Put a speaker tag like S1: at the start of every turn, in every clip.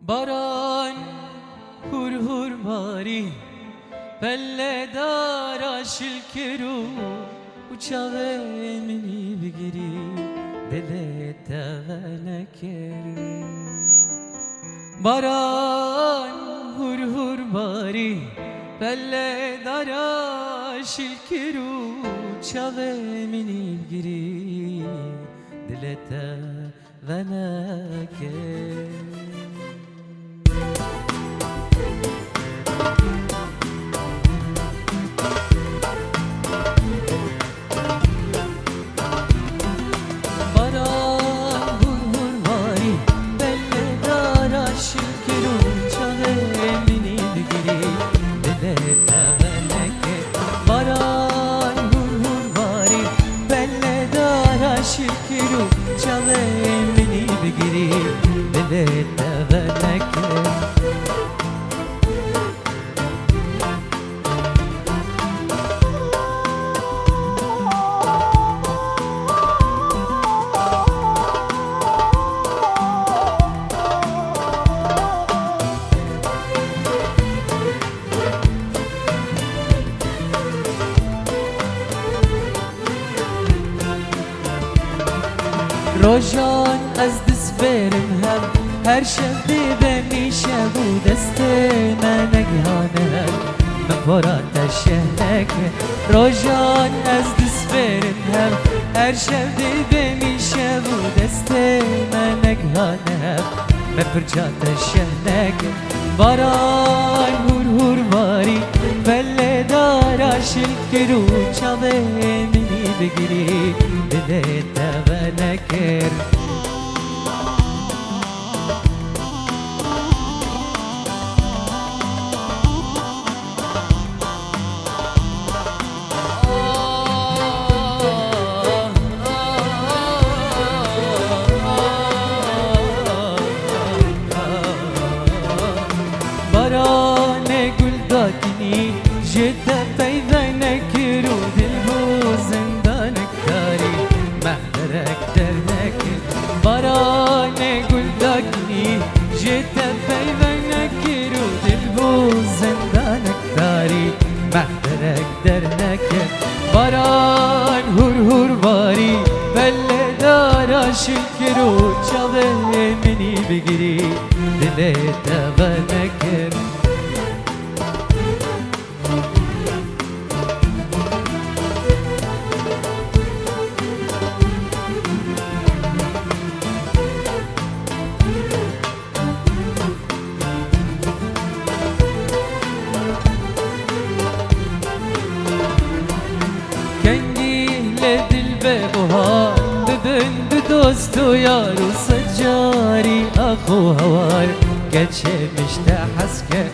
S1: باران هور هور باری پله داراش الکرو و چاوه منی بگیری دلت نکری. باران هور هور باری پله داراش الکرو چاوه منی بگیری دلت نکری. شکرو چاوه منی بگیری دلت نکر. روزان از دست برم هم هر شب بمیشه و دست من نگهانه من برات شهک. روزان از دست برم هم هر شب بمیشه و دست من نگهانه من برات شهک. باران هور هور باری پله داراش الکرو چاوه منی بگیری دلت نکر. باران گل دادنی جد پیدا نکر و دل بو زندان کاری محرک در نکر. باران گل دادنی جد پیدا نکر و دل بو زندان کاری محرک در نکر. باران هور هور باری پله داراش الکرو چاوه منی بگیری دلت نکر. بهار ببند دوست و یار و سجاری اخو هوار گچه مشته حسکه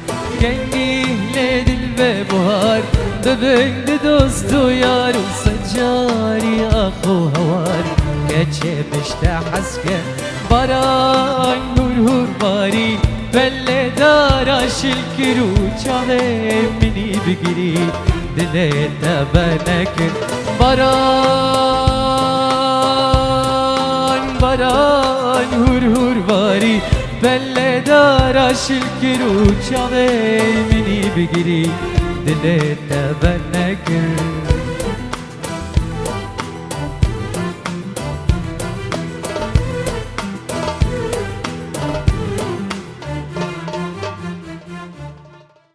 S1: گنگی لدل بهار ببند دوست و یار و سجاری اخو هوار گچه مشته حسکه. باران هور هور باری پله داراش الکرو چاوه منی بگیری دلت نکر. باران هور هور باری پله داراش الکرو چاوه منی بگیری دلت نکر.